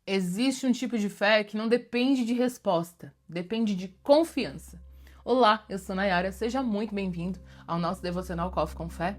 Existe um tipo de fé que não depende de resposta, depende de confiança. Olá, eu sou Nayara, seja muito bem-vindo ao nosso devocional Coffee com Fé.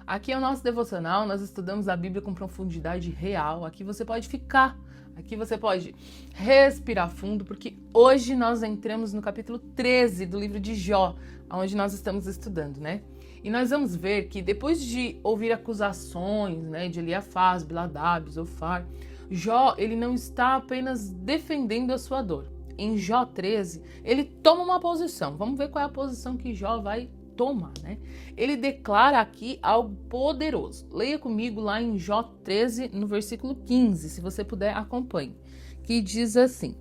Aqui é o nosso devocional, nós estudamos a Bíblia com profundidade real. Aqui você pode ficar, aqui você pode respirar fundo, porque hoje nós entramos no capítulo 13 do livro de Jó, onde nós estamos estudando, né? E nós vamos ver que depois de ouvir acusações, né, de Eliafaz, Biladab, Zofar, Jó, ele não está apenas defendendo a sua dor. Em Jó 13, ele toma uma posição. Vamos ver qual é a posição que Jó vai tomar, né? Ele declara aqui algo poderoso. Leia comigo lá em Jó 13, no versículo 15, se você puder, acompanhe. Que diz assim: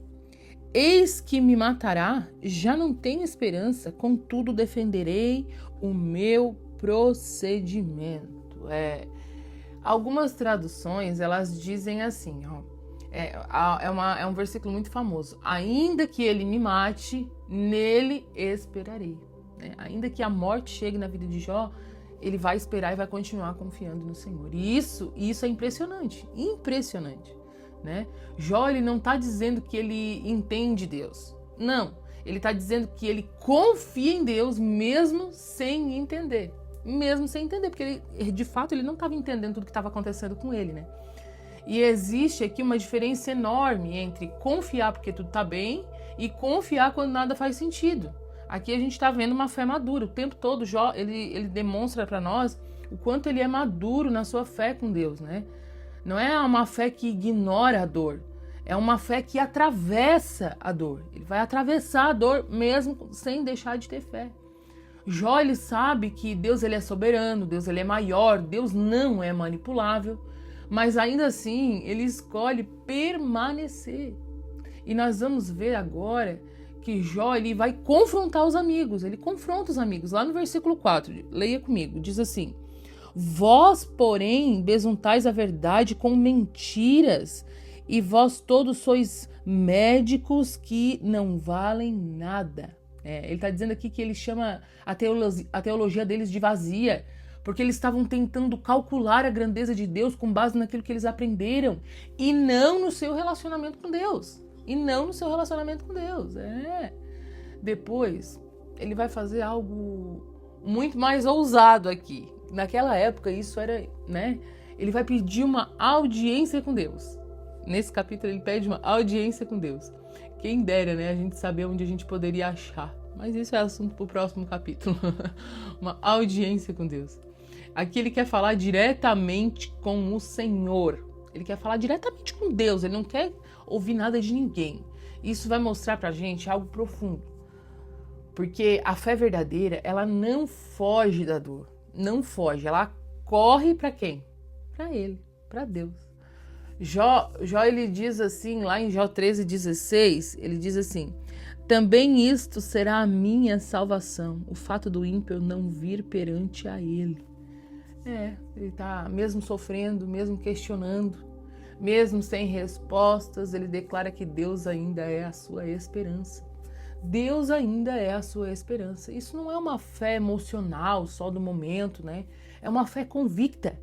Eis que me matará, já não tenho esperança, contudo defenderei o meu procedimento. Algumas traduções, elas dizem assim, é um versículo muito famoso. Ainda que ele me mate, nele esperarei. Né? Ainda que a morte chegue na vida de Jó, ele vai esperar e vai continuar confiando no Senhor. E isso é impressionante, impressionante. Né? Jó, ele não está dizendo que ele entende Deus. Não, ele está dizendo que ele confia em Deus mesmo sem entender. Mesmo sem entender, porque ele, de fato ele não estava entendendo tudo que estava acontecendo com ele, né? E existe aqui uma diferença enorme entre confiar porque tudo está bem e confiar quando nada faz sentido. Aqui a gente está vendo uma fé madura. O tempo todo Jó, ele demonstra para nós o quanto ele é maduro na sua fé com Deus, né? Não é uma fé que ignora a dor, é uma fé que atravessa a dor. Ele vai atravessar a dor mesmo sem deixar de ter fé. Jó, ele sabe que Deus, ele é soberano, Deus, ele é maior, Deus não é manipulável, mas ainda assim ele escolhe permanecer. E nós vamos ver agora que Jó, ele vai confrontar os amigos, ele confronta os amigos. Lá no versículo 4, leia comigo, diz assim: Vós, porém, besuntais a verdade com mentiras, e vós todos sois médicos que não valem nada. Ele está dizendo aqui que ele chama a teologia deles de vazia, porque eles estavam tentando calcular a grandeza de Deus com base naquilo que eles aprenderam, e não no seu relacionamento com Deus. Depois, ele vai fazer algo muito mais ousado aqui. Naquela época, isso era, né? Ele vai pedir uma audiência com Deus. Nesse capítulo, ele pede uma audiência com Deus. Quem dera, né? A gente saber onde a gente poderia achar. Mas isso é assunto para o próximo capítulo. Uma audiência com Deus. Aqui ele quer falar diretamente com o Senhor. Ele quer falar diretamente com Deus. Ele não quer ouvir nada de ninguém. Isso vai mostrar pra gente algo profundo. Porque a fé verdadeira, ela não foge da dor. Não foge. Ela corre para quem? Para Ele, para Deus. Jó, ele diz assim, lá em Jó 13:16, ele diz assim: Também isto será a minha salvação, o fato do ímpio não vir perante a ele. Ele está mesmo sofrendo, mesmo questionando, mesmo sem respostas, ele declara que Deus ainda é a sua esperança. Deus ainda é a sua esperança. Isso não é uma fé emocional só do momento, né? É uma fé convicta.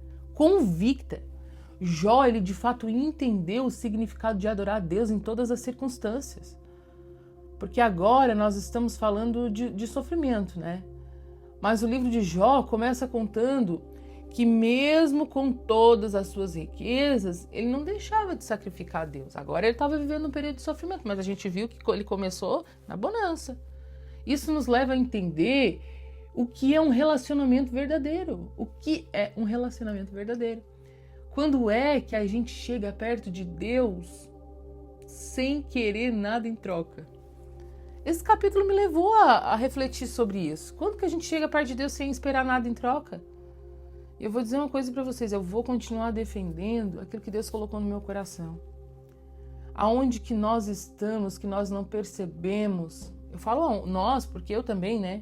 Jó, ele de fato entendeu o significado de adorar a Deus em todas as circunstâncias. Porque agora nós estamos falando de sofrimento, né? Mas o livro de Jó começa contando que mesmo com todas as suas riquezas, ele não deixava de sacrificar a Deus. Agora ele estava vivendo um período de sofrimento, mas a gente viu que ele começou na bonança. Isso nos leva a entender o que é um relacionamento verdadeiro. O que é um relacionamento verdadeiro? Quando é que a gente chega perto de Deus sem querer nada em troca? Esse capítulo me levou a refletir sobre isso. Quando que a gente chega perto de Deus sem esperar nada em troca? Eu vou dizer uma coisa para vocês, eu vou continuar defendendo aquilo que Deus colocou no meu coração. Aonde que nós estamos, que nós não percebemos, eu falo nós, porque eu também, né?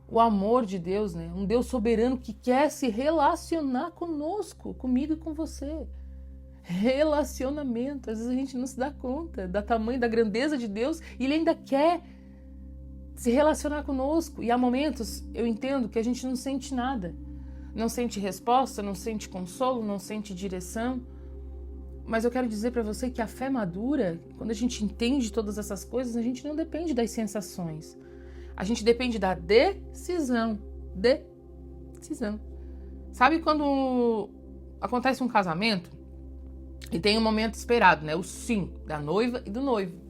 O amor de Deus, né? Um Deus soberano que quer se relacionar conosco, comigo e com você. Relacionamento, às vezes a gente não se dá conta do tamanho, da grandeza de Deus, e Ele ainda quer se relacionar conosco. E há momentos, eu entendo que a gente não sente nada. Não sente resposta, não sente consolo, não sente direção. Mas eu quero dizer para você que a fé madura, quando a gente entende todas essas coisas, a gente não depende das sensações. A gente depende da decisão. Decisão. Sabe quando acontece um casamento e tem um momento esperado, né? O sim da noiva e do noivo.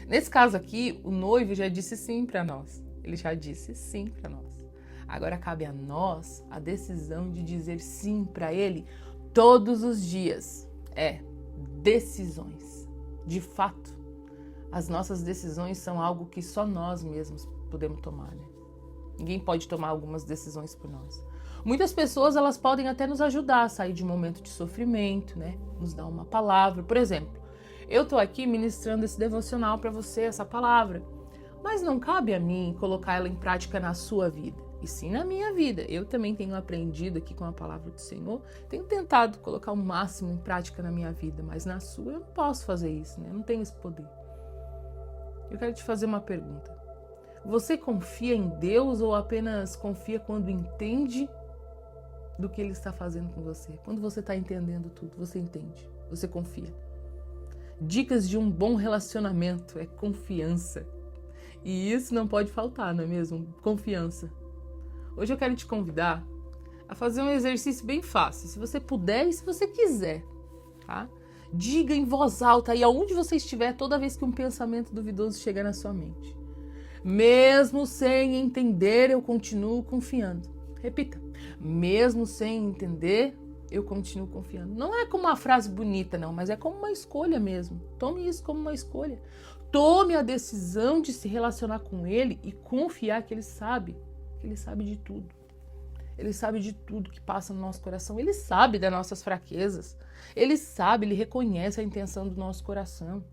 Nesse caso aqui, o noivo já disse sim para nós. Ele já disse sim para nós. Agora cabe a nós a decisão de dizer sim para ele todos os dias. Decisões. De fato, as nossas decisões são algo que só nós mesmos podemos tomar, né? Ninguém pode tomar algumas decisões por nós. Muitas pessoas, elas podem até nos ajudar a sair de um momento de sofrimento, né? Nos dar uma palavra. Por exemplo, eu tô aqui ministrando esse devocional para você, essa palavra. Mas não cabe a mim colocar ela em prática na sua vida. E sim na minha vida. Eu também tenho aprendido aqui com a palavra do Senhor, tenho tentado colocar o máximo em prática na minha vida, mas na sua eu não posso fazer isso, né? Eu não tenho esse poder. Eu quero te fazer uma pergunta. Você confia em Deus ou apenas confia quando entende do que Ele está fazendo com você? Quando você está entendendo tudo, você entende, você confia. Dicas de um bom relacionamento é confiança. E isso não pode faltar, não é mesmo? Confiança. Hoje eu quero te convidar a fazer um exercício bem fácil, se você puder e se você quiser, tá? Diga em voz alta aí aonde você estiver toda vez que um pensamento duvidoso chegar na sua mente. Mesmo sem entender, eu continuo confiando. Repita. Mesmo sem entender, eu continuo confiando. Não é como uma frase bonita, não, mas é como uma escolha mesmo. Tome isso como uma escolha. Tome a decisão de se relacionar com Ele e confiar que Ele sabe de tudo. Ele sabe de tudo que passa no nosso coração. Ele sabe das nossas fraquezas. Ele sabe, Ele reconhece a intenção do nosso coração.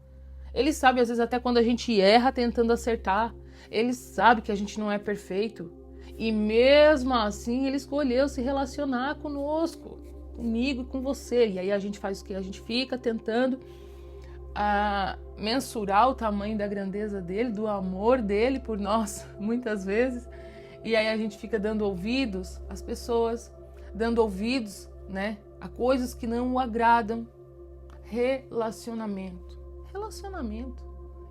Ele sabe, às vezes, até quando a gente erra tentando acertar. Ele sabe que a gente não é perfeito. E mesmo assim, Ele escolheu se relacionar conosco, comigo e com você. E aí a gente faz o quê? A gente fica tentando mensurar o tamanho da grandeza dele, do amor dele por nós, muitas vezes. E aí a gente fica dando ouvidos às pessoas, dando ouvidos, né, a coisas que não o agradam. Relacionamento.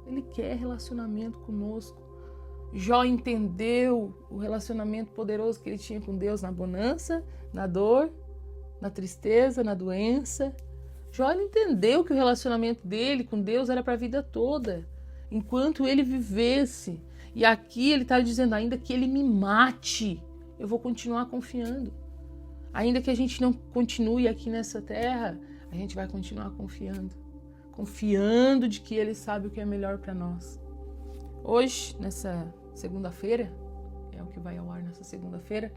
Ele quer relacionamento conosco. Jó entendeu o relacionamento poderoso que ele tinha com Deus na bonança, na dor, na tristeza, na doença. Jó entendeu que o relacionamento dele com Deus era para a vida toda, enquanto ele vivesse. E aqui ele está dizendo, ainda que ele me mate, eu vou continuar confiando. Ainda que a gente não continue aqui nessa terra, a gente vai continuar confiando. Confiando de que Ele sabe o que é melhor para nós. Hoje, nessa segunda-feira, é o que vai ao ar nessa segunda-feira,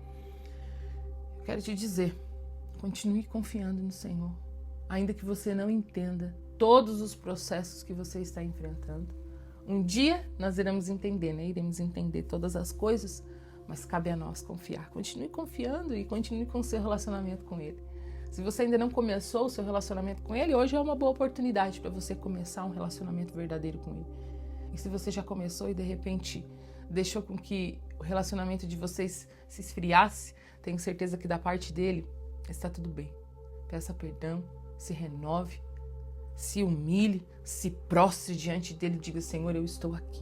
eu quero te dizer, continue confiando no Senhor. Ainda que você não entenda todos os processos que você está enfrentando. Um dia nós iremos entender, né? Iremos entender todas as coisas, mas cabe a nós confiar. Continue confiando e continue com o seu relacionamento com Ele. Se você ainda não começou o seu relacionamento com Ele, hoje é uma boa oportunidade para você começar um relacionamento verdadeiro com Ele. E se você já começou e de repente deixou com que o relacionamento de vocês se esfriasse, tenho certeza que da parte dele está tudo bem. Peça perdão, se renove, se humilhe, se prostre diante dele e diga, Senhor, eu estou aqui.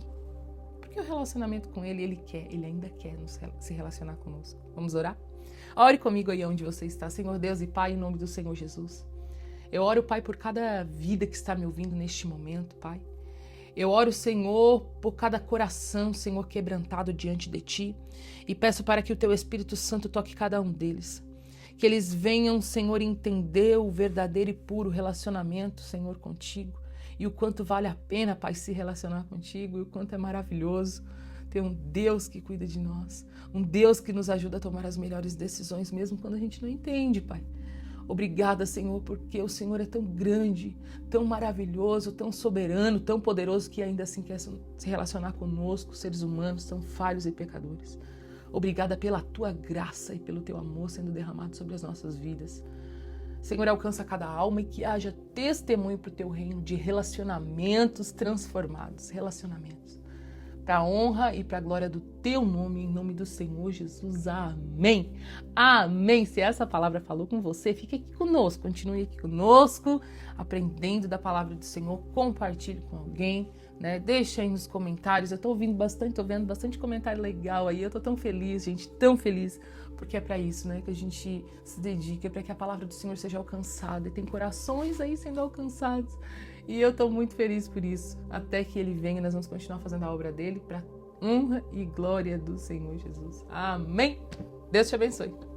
Porque o relacionamento com Ele, Ele ainda quer se relacionar conosco. Vamos orar? Ore comigo aí onde você está, Senhor Deus e Pai, em nome do Senhor Jesus. Eu oro, Pai, por cada vida que está me ouvindo neste momento, Pai. Eu oro, Senhor, por cada coração, Senhor, quebrantado diante de Ti. E peço para que o Teu Espírito Santo toque cada um deles. Que eles venham, Senhor, entender o verdadeiro e puro relacionamento, Senhor, contigo. E o quanto vale a pena, Pai, se relacionar contigo. E o quanto é maravilhoso ter um Deus que cuida de nós. Um Deus que nos ajuda a tomar as melhores decisões, mesmo quando a gente não entende, Pai. Obrigada, Senhor, porque o Senhor é tão grande, tão maravilhoso, tão soberano, tão poderoso, que ainda assim quer se relacionar conosco, seres humanos, tão falhos e pecadores. Obrigada pela Tua graça e pelo Teu amor sendo derramado sobre as nossas vidas. Senhor, alcança cada alma e que haja testemunho para o Teu reino de relacionamentos transformados, relacionamentos. para a honra e para a glória do teu nome, em nome do Senhor Jesus. Amém. Amém. Se essa palavra falou com você, fique aqui conosco, continue aqui conosco, aprendendo da palavra do Senhor, compartilhe com alguém, né? Deixa aí nos comentários. Eu tô vendo bastante comentário legal aí. Eu tô tão feliz, gente, tão feliz, porque é para isso, né, que a gente se dedica, para que a palavra do Senhor seja alcançada, e tem corações aí sendo alcançados. E eu tô muito feliz por isso. Até que ele venha, nós vamos continuar fazendo a obra dele para honra e glória do Senhor Jesus. Amém. Deus te abençoe.